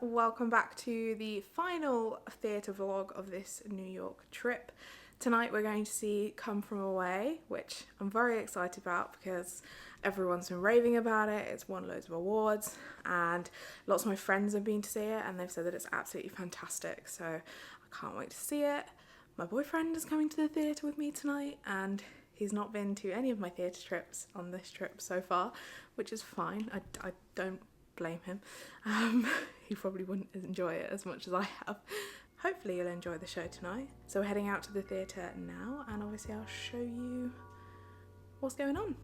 welcome back to the final theatre vlog of this New York trip. Tonight we're going to see Come From Away, which I'm very excited about because everyone's been raving about it. It's won loads of awards and lots of my friends have been to see it and they've said that it's absolutely fantastic, so I can't wait to see it. My boyfriend is coming to the theatre with me tonight and he's not been to any of my theatre trips on this trip so far, which is fine. I don't blame him. He probably wouldn't enjoy it as much as I have. Hopefully you'll enjoy the show tonight. So we're heading out to the theatre now and obviously I'll show you what's going on.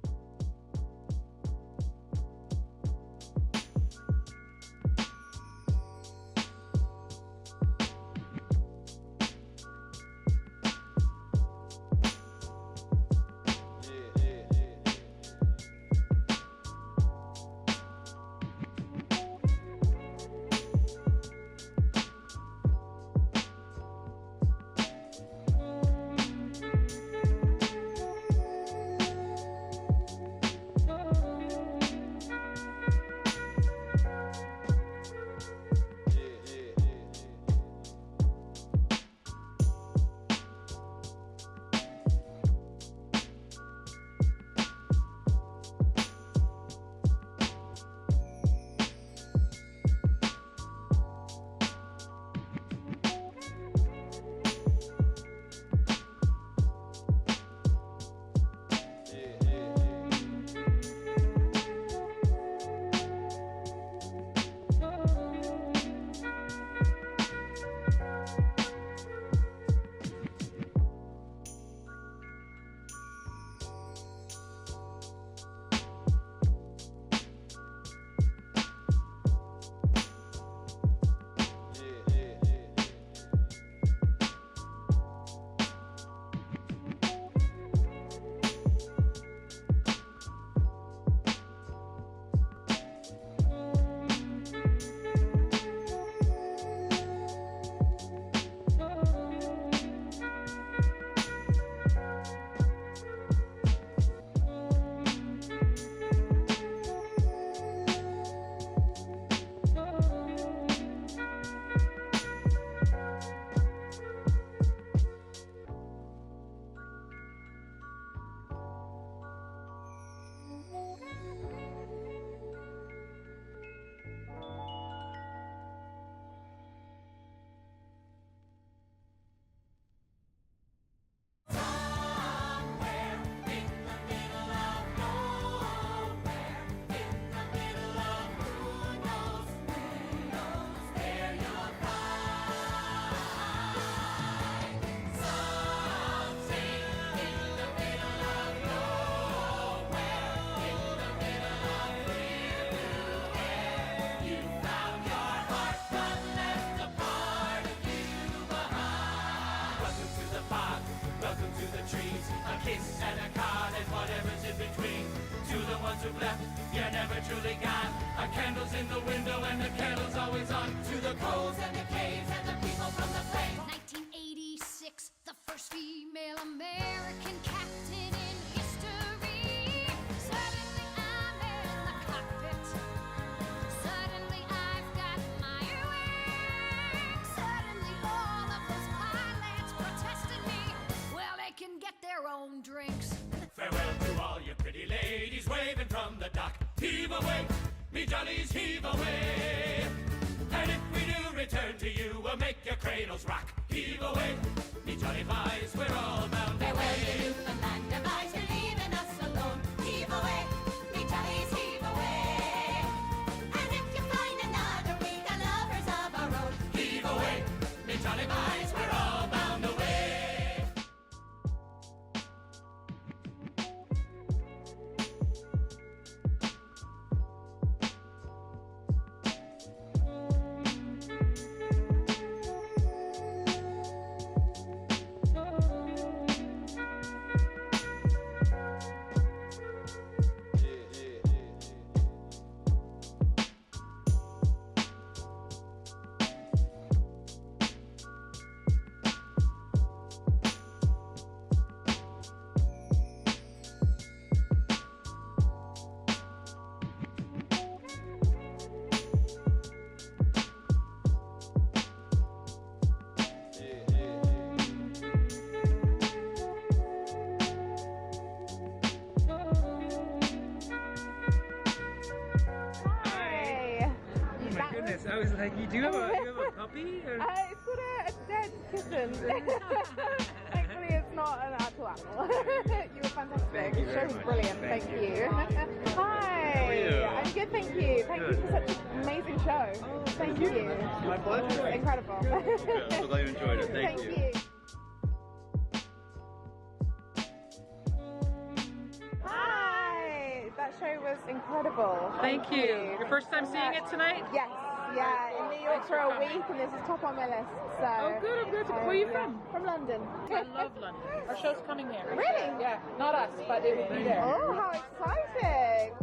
You're never truly gone. A candle's in the window and the candle's always on. To the coves and the caves and the people from the plains. 1986, the first female American captain in history. Suddenly I'm in the cockpit. Suddenly I've got my wings. Suddenly all of those pilots protesting me. Well, they can get their own drinks. Farewell to all you pretty ladies waving from the dock. Heave away, me jollies, heave away. And if we do return to you, we'll make your cradles rock. Heave away, me jolly boys, we're all bound. Farewell to Newfoundland, device, you're leaving us alone. Heave away, me jollies, heave away. And if you find another, we got lovers of our own. Heave away, me jolly boys, we're all bound away. my goodness. I was like, you have a puppy? Or? It's got a dead kitten. Thankfully, it's not an actual animal. You were fantastic. Thank you The show very was much. brilliant. Thank Thank you. you. Hi. How are you? I'm good, thank you. Thank you for such an amazing show. Thank you. My pleasure. Incredible. Good. I'm so glad you enjoyed it. Thank you. Hi. That show was incredible. Thank you. Your first time seeing it tonight? Yes. Yeah, in New York for a week, and this is top on my list. So. Oh, good. I'm good. Where are you from? From London. I love London. Our show's coming here. Really? Yeah, not us, but it will be there. Oh, how exciting!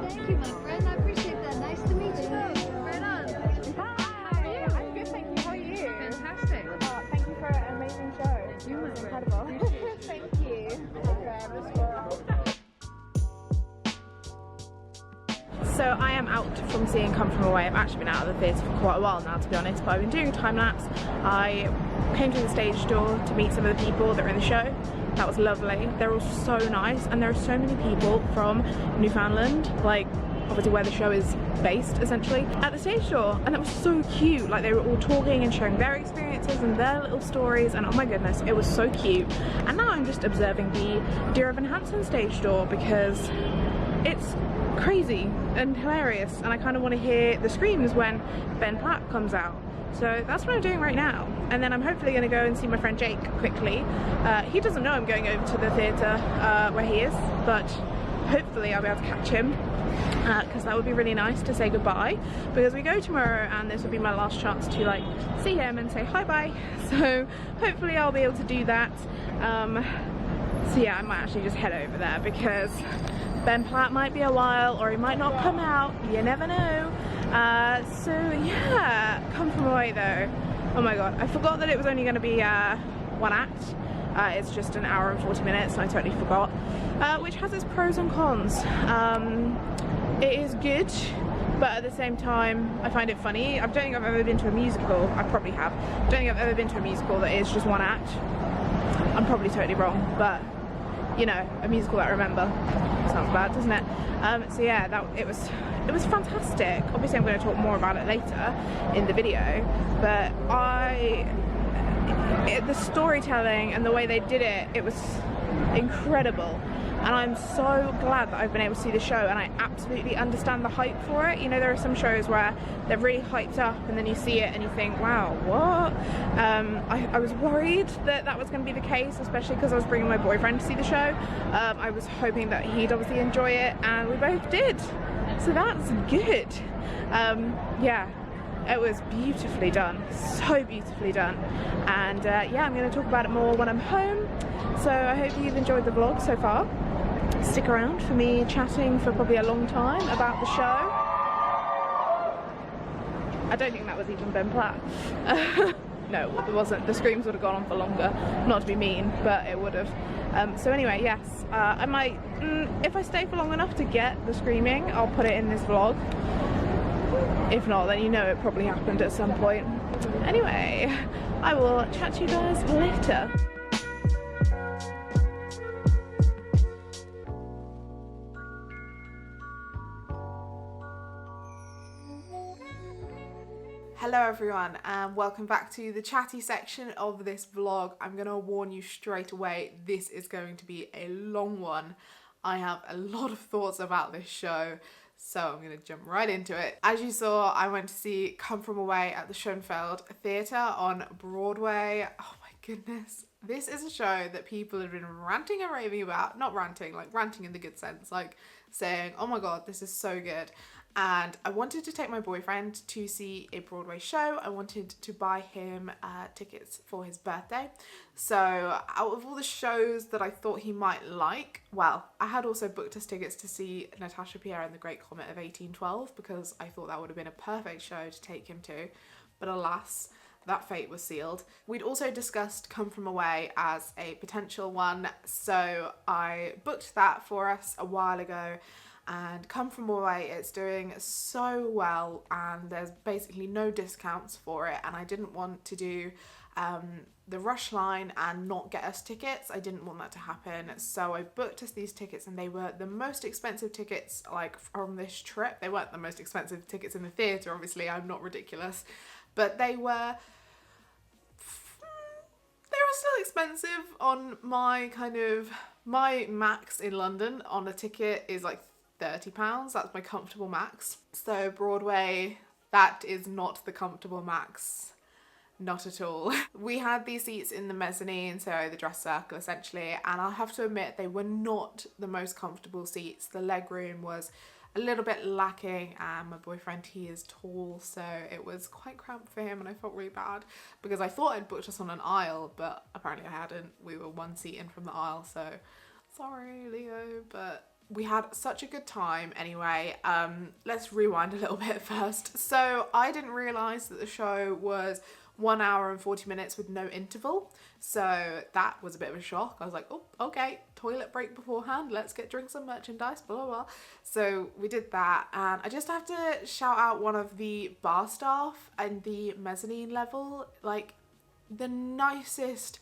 Thank you, my friend. I appreciate that. Nice to meet you. Right on. Hi, I'm good, thank you. How are you? Fantastic. Thank you for an amazing show. Thank you, It was my friend. incredible. Thank you. So I am out from seeing Come From Away. I've actually been out of the theatre for quite a while now, to be honest, but I've been doing a time lapse. I came to the stage door to meet some of the people that were in the show. That was lovely. They're all so nice, and there are so many people from Newfoundland, like obviously where the show is based essentially, at the stage door, and that was so cute. Like they were all talking and sharing their experiences and their little stories, and oh my goodness, it was so cute. And now I'm just observing the Dear Evan Hansen stage door because it's crazy and hilarious, and I kind of want to hear the screams when Ben Platt comes out. So that's what I'm doing right now, and then I'm hopefully going to go and see my friend Jake quickly. He doesn't know I'm going over to the theatre where he is, but hopefully I'll be able to catch him, because that would be really nice to say goodbye, because we go tomorrow and this will be my last chance to like see him and say hi bye. So hopefully I'll be able to do that. So yeah, I might actually just head over there because Ben Platt might be a while, or he might not come out, you never know. So yeah, Come From Away though, oh my god, I forgot that it was only going to be one act. It's just an hour and 40 minutes, and I totally forgot, which has its pros and cons. It is good, but at the same time I find it funny. I don't think I've ever been to a musical, I probably have, I don't think I've ever been to a musical that is just one act. I'm probably totally wrong, but you know, a musical that I remember. Sounds bad, doesn't it? So yeah, it was fantastic. Obviously I'm going to talk more about it later in the video, but the storytelling and the way they did it, it was incredible. And I'm so glad that I've been able to see the show, and I absolutely understand the hype for it. You know, there are some shows where they're really hyped up and then you see it and you think, wow, what? I was worried that that was going to be the case, especially because I was bringing my boyfriend to see the show. I was hoping that he'd obviously enjoy it, and we both did. So that's good. Yeah. It was beautifully done, so beautifully done, and yeah, I'm going to talk about it more when I'm home. So I hope you've enjoyed the vlog so far. Stick around for me chatting for probably a long time about the show. I don't think that was even Ben Platt. No, it wasn't. The screams would have gone on for longer. Not to be mean, but it would have. So anyway, yes, I might, if I stay for long enough to get the screaming, I'll put it in this vlog. If not, then you know it probably happened at some point. Anyway, I will chat to you guys later. Hello everyone, and welcome back to the chatty section of this vlog. I'm gonna warn you straight away, this is going to be a long one. I have a lot of thoughts about this show, so I'm gonna jump right into it. As you saw, I went to see Come From Away at the Schoenfeld Theatre on Broadway. Oh my goodness. This is a show that people have been ranting and raving about. Not ranting, like ranting in the good sense, like saying, oh my god, this is so good. And I wanted to take my boyfriend to see a Broadway show. I wanted to buy him tickets for his birthday. So out of all the shows that I thought he might like, well, I had also booked us tickets to see Natasha Pierre and the Great Comet of 1812 because I thought that would have been a perfect show to take him to. But alas, that fate was sealed. We'd also discussed Come From Away as a potential one, so I booked that for us a while ago. and Come From Away, it's doing so well and there's basically no discounts for it, and I didn't want to do the rush line and not get us tickets. I didn't want that to happen, so I booked us these tickets, and they were the most expensive tickets like from this trip. They weren't the most expensive tickets in the theatre, obviously, I'm not ridiculous, but they were still expensive. On my my max in London on a ticket is like £30. That's my comfortable max. So Broadway, that is not the comfortable max. Not at all. We had these seats in the mezzanine, so the dress circle essentially, and I'll have to admit they were not the most comfortable seats. The leg room was a little bit lacking, and my boyfriend, he is tall, so it was quite cramped for him, and I felt really bad because I thought I'd booked us on an aisle, but apparently I hadn't. We were one seat in from the aisle, so sorry Leo, but we had such a good time anyway. Let's rewind a little bit first. So I didn't realise that the show was 1 hour and 40 minutes with no interval, so that was a bit of a shock. I was like, oh, okay, toilet break beforehand, let's get drinks and merchandise, blah blah blah. So we did that, and I just have to shout out one of the bar staff and the mezzanine level, like the nicest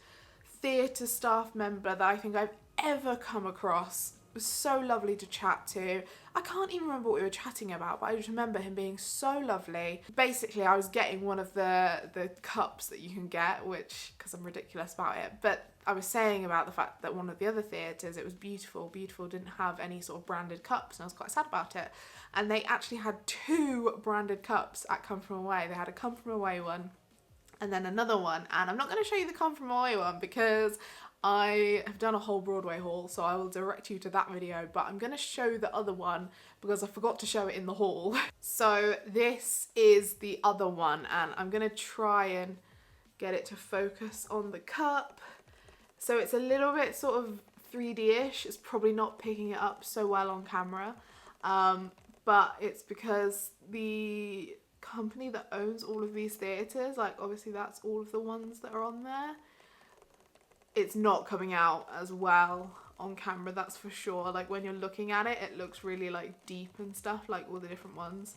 theatre staff member that I think I've ever come across. It was so lovely to chat to. I can't even remember what we were chatting about, but I just remember him being so lovely. Basically, I was getting one of the cups that you can get, which, because I'm ridiculous about it, but I was saying about the fact that one of the other theatres, it was Beautiful, didn't have any sort of branded cups, and I was quite sad about it. And they actually had 2 branded cups at Come From Away. They had a Come From Away one and then another one, and I'm not going to show you the Come From Away one because I have done a whole Broadway haul, so I will direct you to that video, but I'm going to show the other one because I forgot to show it in the haul. So this is the other one, and I'm going to try and get it to focus on the cup. So it's a little bit sort of 3D-ish. It's probably not picking it up so well on camera, but it's because the company that owns all of these theatres, like obviously that's all of the ones that are on there, it's not coming out as well on camera, that's for sure. Like when you're looking at it, it looks really like deep and stuff, like all the different ones.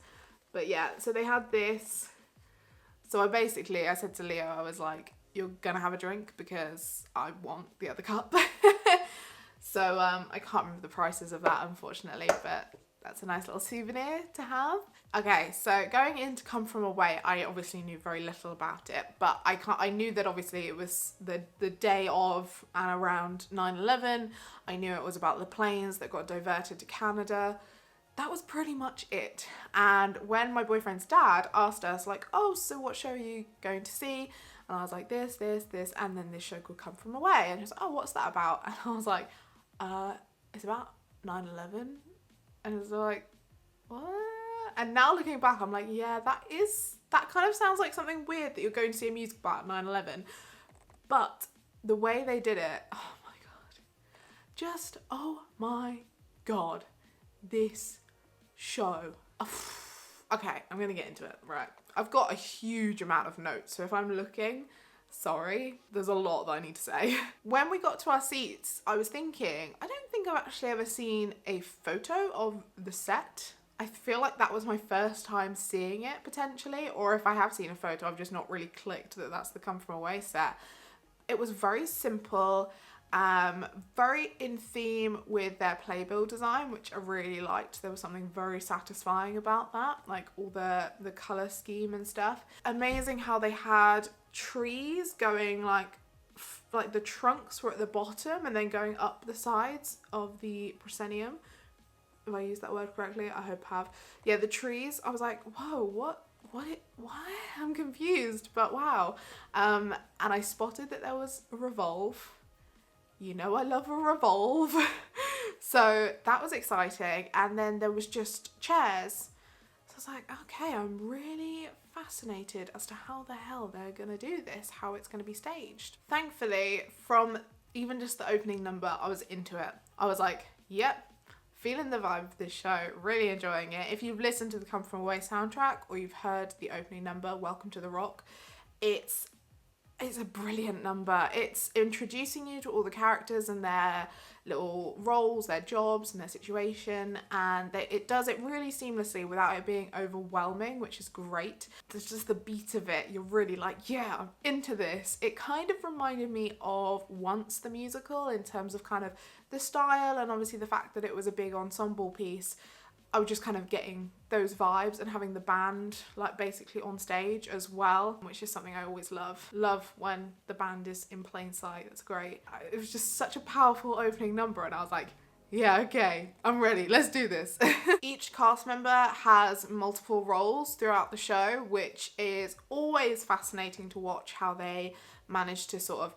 But yeah, so they had this. So I said to Leo, I was like, you're gonna have a drink because I want the other cup. So I can't remember the prices of that, unfortunately, but that's a nice little souvenir to have. Okay, so going into Come From Away, I obviously knew very little about it, but I knew that obviously it was the day of and around 9/11. I knew it was about the planes that got diverted to Canada. That was pretty much it. And when my boyfriend's dad asked us like, oh, so what show are you going to see? And I was like, this, and then this show called Come From Away. And he was like, oh, what's that about? And I was like, it's about 9/11. And it was like, what? And now looking back, I'm like, yeah, that kind of sounds like something weird that you're going to see a musical about 9/11. But the way they did it, oh my God. Just, oh my God. This show. Okay, I'm going to get into it. Right. I've got a huge amount of notes, so if I'm looking, sorry, there's a lot that I need to say. When we got to our seats, I was thinking, I don't think I've actually ever seen a photo of the set. I feel like that was my first time seeing it, potentially, or if I have seen a photo, I've just not really clicked that that's the Come From Away set. It was very simple, very in theme with their playbill design, which I really liked. There was something very satisfying about that, like all the colour scheme and stuff. Amazing how they had trees going like the trunks were at the bottom and then going up the sides of the proscenium. If I use that word correctly, I hope I have. Yeah, the trees, I was like, whoa, what, why? I'm confused, but wow. And I spotted that there was a revolve. You know I love a revolve. So that was exciting. And then there was just chairs. So I was like, okay, I'm really fascinated as to how the hell they're gonna do this, how it's gonna be staged. Thankfully, from even just the opening number, I was into it. I was like, yep, feeling the vibe of this show, really enjoying it. If you've listened to the Come From Away soundtrack or you've heard the opening number, Welcome to the Rock, it's It's a brilliant number. It's introducing you to all the characters and their little roles, their jobs and their situation, and it does it really seamlessly without it being overwhelming, which is great. There's just the beat of it. You're really like, yeah, I'm into this. It kind of reminded me of Once the musical in terms of kind of the style and obviously the fact that it was a big ensemble piece. I was just kind of getting those vibes and having the band like basically on stage as well, which is something I always love. Love when the band is in plain sight. That's great. It was just such a powerful opening number and I was like, yeah, okay, I'm ready. Let's do this. Each cast member has multiple roles throughout the show, which is always fascinating to watch how they manage to sort of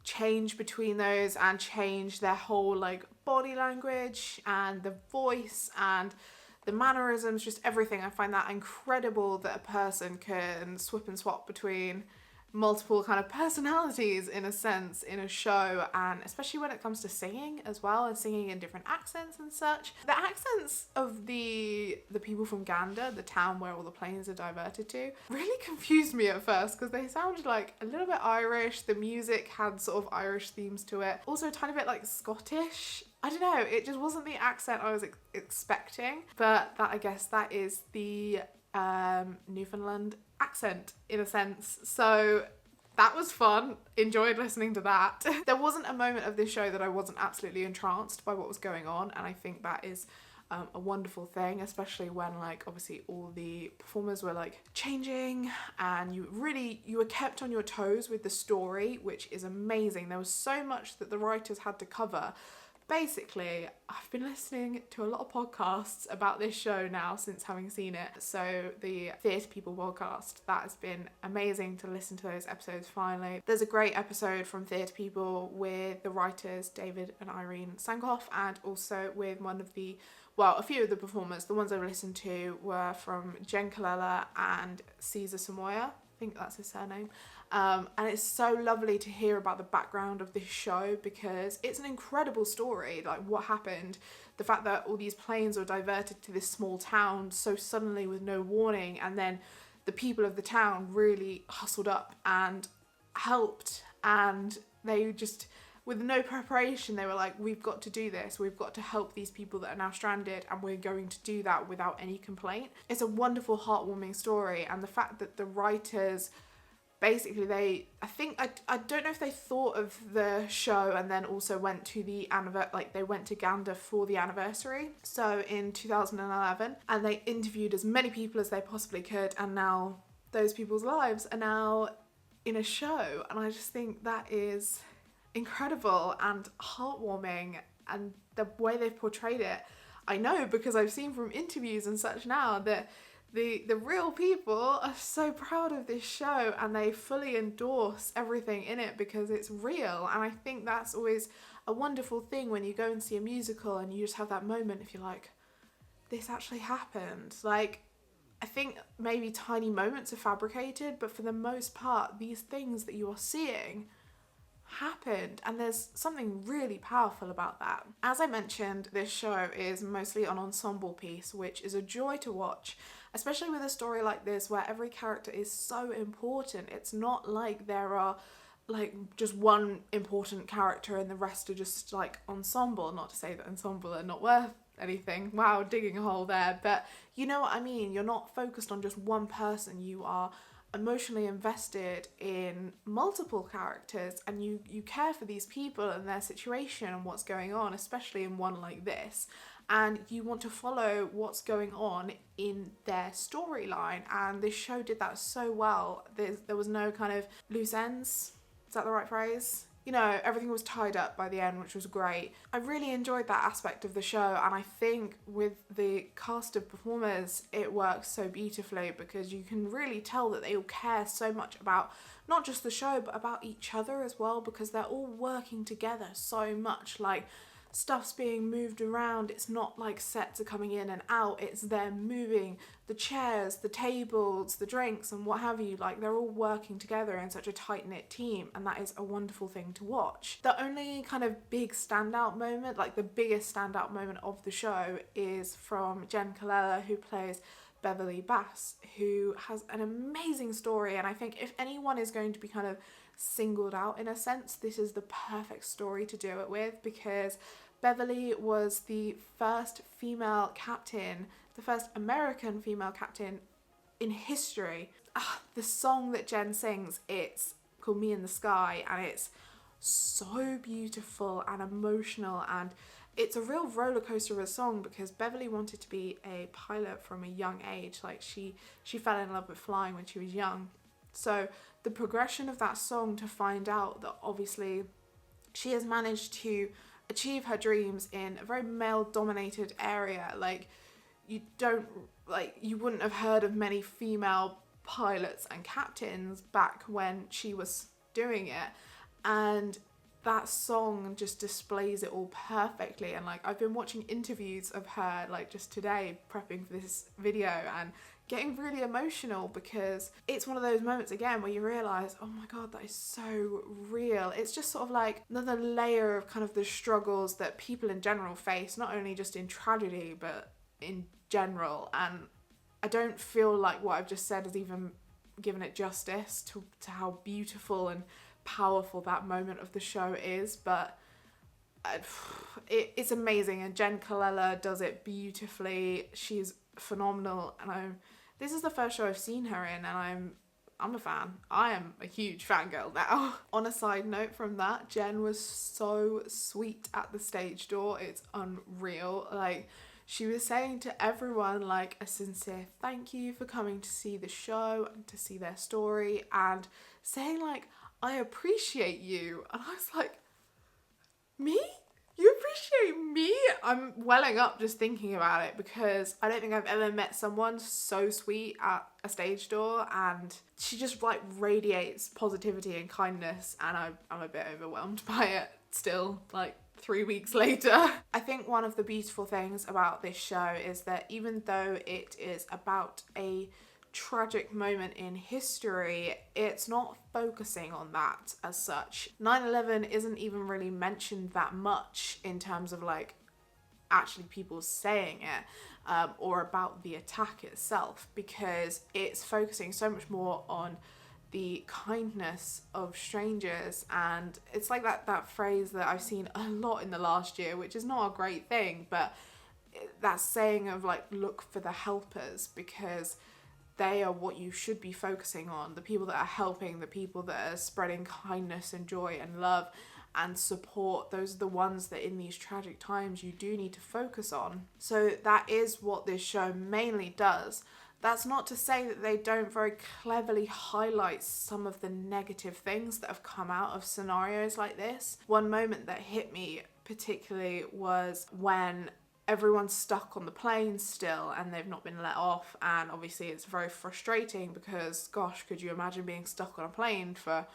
change between those and change their whole like body language and the voice and the mannerisms, just everything. I find that incredible that a person can swip and swap between multiple kind of personalities in a sense in a show, and especially when it comes to singing as well, and singing in different accents and such. The accents of the people from Gander, the town where all the planes are diverted to, really confused me at first because they sounded like a little bit Irish. The music had sort of Irish themes to it, also a tiny bit like Scottish. I don't know, it just wasn't the accent I was expecting, but that, I guess that is the Newfoundland accent in a sense. So that was fun, enjoyed listening to that. There wasn't a moment of this show that I wasn't absolutely entranced by what was going on, and I think that is a wonderful thing, especially when like obviously all the performers were like changing and you were kept on your toes with the story, which is amazing. There was so much that the writers had to cover. Basically, I've been listening to a lot of podcasts about this show now since having seen it. So the Theatre People podcast, that has been amazing to listen to those episodes finally. There's a great episode from Theatre People with the writers David and Irene Sankoff, and also with a few of the performers. The ones I've listened to were from Jen Colella and Cesar Samoya. I think that's his surname. And it's so lovely to hear about the background of this show because it's an incredible story, like what happened, the fact that all these planes were diverted to this small town so suddenly with no warning, and then the people of the town really hustled up and helped, and they just, with no preparation, they were like, we've got to do this, we've got to help these people that are now stranded, and we're going to do that without any complaint. It's a wonderful, heartwarming story, and the fact that the writers basically I don't know if they thought of the show and then also went to they went to Gander for the anniversary, so in 2011, and they interviewed as many people as they possibly could, and now those people's lives are now in a show, and I just think that is incredible and heartwarming, and the way they've portrayed it, I know because I've seen from interviews and such now that the real people are so proud of this show and they fully endorse everything in it because it's real. And I think that's always a wonderful thing when you go and see a musical and you just have that moment if you're like, this actually happened. Like, I think maybe tiny moments are fabricated, but for the most part, these things that you are seeing happened, and there's something really powerful about that. As I mentioned, this show is mostly an ensemble piece, which is a joy to watch, especially with a story like this where every character is so important. It's not like there are like just one important character and the rest are just like ensemble. Not to say that ensemble are not worth anything. Wow, digging a hole there. But you know what I mean? You're not focused on just one person. You are emotionally invested in multiple characters, and you care for these people and their situation and what's going on, especially in one like this, and you want to follow what's going on in their storyline, and this show did that so well. There was no kind of loose ends, is that the right phrase? You know, everything was tied up by the end, which was great. I really enjoyed that aspect of the show, and I think with the cast of performers, it works so beautifully because you can really tell that they all care so much about not just the show, but about each other as well, because they're all working together so much. Like, stuff's being moved around. It's not like sets are coming in and out. It's them moving the chairs, the tables, the drinks and what have you. Like, they're all working together in such a tight-knit team, and that is a wonderful thing to watch. The only kind of big standout moment, like the biggest standout moment of the show, is from Jen Colella, who plays Beverly Bass, who has an amazing story. And I think if anyone is going to be kind of singled out in a sense, this is the perfect story to do it with, because Beverly was the first female captain, the first American female captain in history. The song that Jen sings, it's called Me in the Sky, and it's so beautiful and emotional, and it's a real roller coaster of a song, because Beverly wanted to be a pilot from a young age. Like she fell in love with flying when she was young. So the progression of that song, to find out that obviously she has managed to achieve her dreams in a very male dominated area. Like you wouldn't have heard of many female pilots and captains back when she was doing it, and that song just displays it all perfectly. And like I've been watching interviews of her like just today prepping for this video and getting really emotional, because it's one of those moments again where you realise, oh my god, that is so real. It's just sort of like another layer of kind of the struggles that people in general face, not only just in tragedy but in general. And I don't feel like what I've just said has even given it justice to how beautiful and powerful that moment of the show is. But it's amazing, and Jen Colella does it beautifully. She's phenomenal, and this is the first show I've seen her in, and I'm a fan. I am a huge fangirl now. On a side note from that, Jen was so sweet at the stage door. It's unreal. Like, she was saying to everyone like a sincere thank you for coming to see the show and to see their story, and saying like, I appreciate you. And I was like, me? You appreciate me? I'm welling up just thinking about it, because I don't think I've ever met someone so sweet at a stage door, and she just like radiates positivity and kindness, and I'm a bit overwhelmed by it still, like 3 weeks later. I think one of the beautiful things about this show is that even though it is about a tragic moment in history, it's not focusing on that as such. 9/11 isn't even really mentioned that much in terms of like actually people saying it, or about the attack itself, because it's focusing so much more on the kindness of strangers. And it's like that phrase that I've seen a lot in the last year, which is not a great thing, but that saying of like, look for the helpers, because they are what you should be focusing on. The people that are helping, the people that are spreading kindness and joy and love and support, those are the ones that in these tragic times you do need to focus on. So that is what this show mainly does. That's not to say that they don't very cleverly highlight some of the negative things that have come out of scenarios like this. One moment that hit me particularly was when everyone's stuck on the plane still and they've not been let off, and obviously it's very frustrating because gosh, could you imagine being stuck on a plane for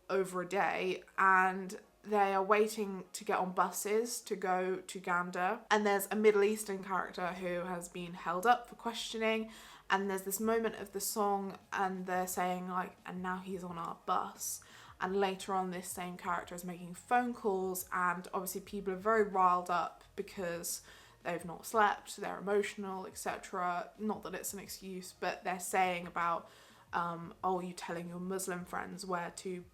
over a day, and they are waiting to get on buses to go to Gander, and there's a Middle Eastern character who has been held up for questioning, and there's this moment of the song and they're saying like, and now he's on our bus. And later on, this same character is making phone calls, and obviously people are very riled up because they've not slept, they're emotional, etc. Not that it's an excuse, but they're saying about, oh, you telling your Muslim friends where to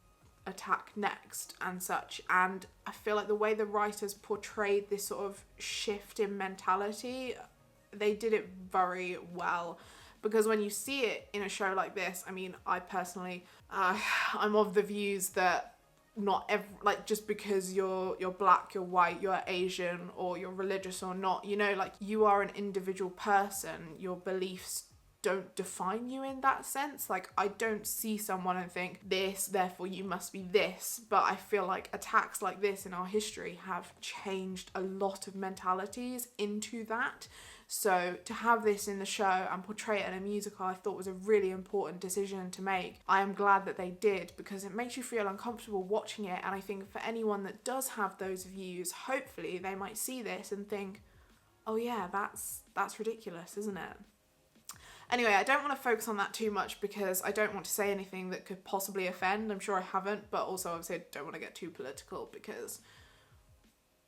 attack next and such. And I feel like the way the writers portrayed this sort of shift in mentality, they did it very well. Because when you see it in a show like this, I mean, I personally, I'm of the views that not like just because you're black, you're white, you're Asian, or you're religious or not, you know, like you are an individual person. Your beliefs don't define you in that sense. Like I don't see someone and think this, therefore you must be this. But I feel like attacks like this in our history have changed a lot of mentalities into that. So to have this in the show and portray it in a musical, I thought was a really important decision to make. I am glad that they did, because it makes you feel uncomfortable watching it. And I think for anyone that does have those views, hopefully they might see this and think, oh yeah, that's ridiculous, isn't it? Anyway, I don't want to focus on that too much because I don't want to say anything that could possibly offend. I'm sure I haven't, but also obviously I don't want to get too political because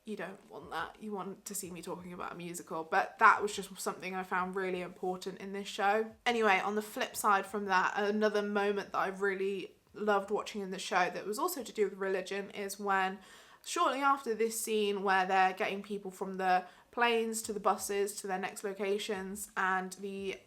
you don't want that. You want to see me talking about a musical, but that was just something I found really important in this show. Anyway, on the flip side from that, another moment that I really loved watching in the show that was also to do with religion is when shortly after this scene where they're getting people from the planes to the buses to their next locations, and the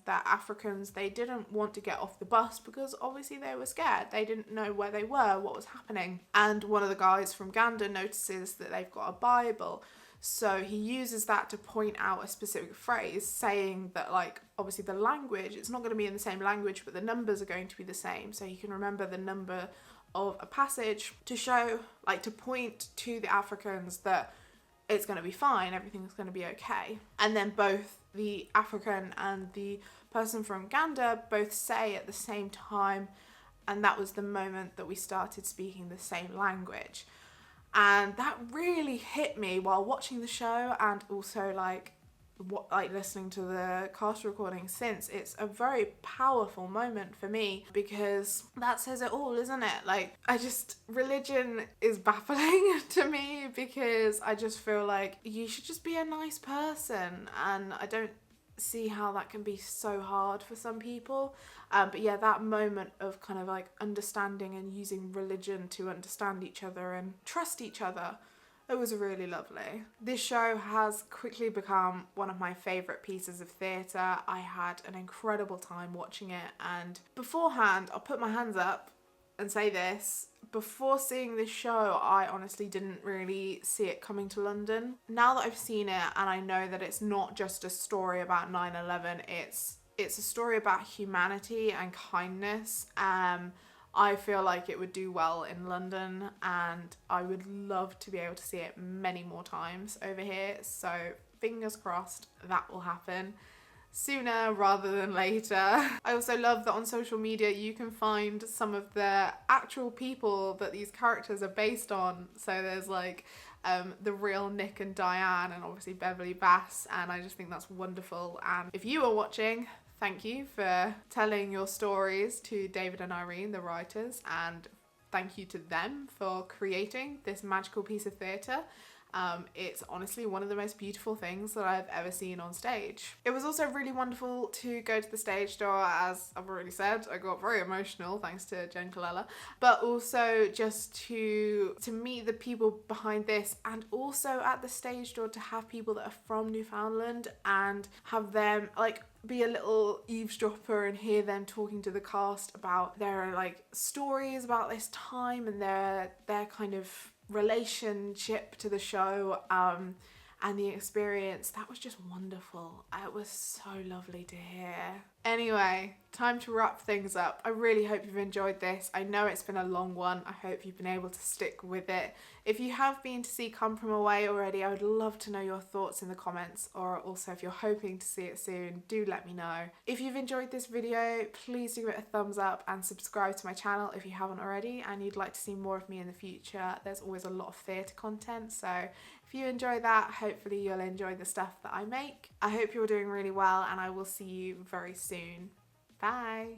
Africans, they didn't want to get off the bus because obviously they were scared. They didn't know where they were, what was happening. And one of the guys from Gander notices that they've got a Bible. So he uses that to point out a specific phrase, saying that, like, obviously the language, it's not going to be in the same language, but the numbers are going to be the same. So he can remember the number of a passage to show, like, to point to the Africans that it's going to be fine, everything's going to be okay. And then both the African and the person from Gander both say at the same time, and that was the moment that we started speaking the same language. And that really hit me while watching the show, and also listening to the cast recording since. It's a very powerful moment for me because that says it all, isn't it? Like, religion is baffling to me because I just feel like you should just be a nice person, and I don't see how that can be so hard for some people. But yeah, that moment of kind of like understanding and using religion to understand each other and trust each other, it was really lovely. This show has quickly become one of my favourite pieces of theatre. I had an incredible time watching it, and beforehand, I'll put my hands up and say this, before seeing this show, I honestly didn't really see it coming to London. Now that I've seen it and I know that it's not just a story about 9/11, it's a story about humanity and kindness. I feel like it would do well in London, and I would love to be able to see it many more times over here. So fingers crossed that will happen sooner rather than later. I also love that on social media you can find some of the actual people that these characters are based on. So there's like the real Nick and Diane, and obviously Beverly Bass, and I just think that's wonderful. And if you are watching, thank you for telling your stories to David and Irene, the writers, and thank you to them for creating this magical piece of theatre. It's honestly one of the most beautiful things that I've ever seen on stage. It was also really wonderful to go to the stage door. As I've already said, I got very emotional thanks to Jen Colella, but also just to meet the people behind this, and also at the stage door to have people that are from Newfoundland and have them like be a little eavesdropper and hear them talking to the cast about their like stories about this time and their kind of relationship to the show and the experience. That was just wonderful. It was so lovely to hear. Anyway, time to wrap things up. I really hope you've enjoyed this. I know it's been a long one. I hope you've been able to stick with it. If you have been to see Come From Away already, I would love to know your thoughts in the comments, or also if you're hoping to see it soon, do let me know. If you've enjoyed this video, please do give it a thumbs up and subscribe to my channel if you haven't already and you'd like to see more of me in the future. There's always a lot of theatre content, so if you enjoy that, hopefully you'll enjoy the stuff that I make. I hope you're doing really well, and I will see you very soon. Bye!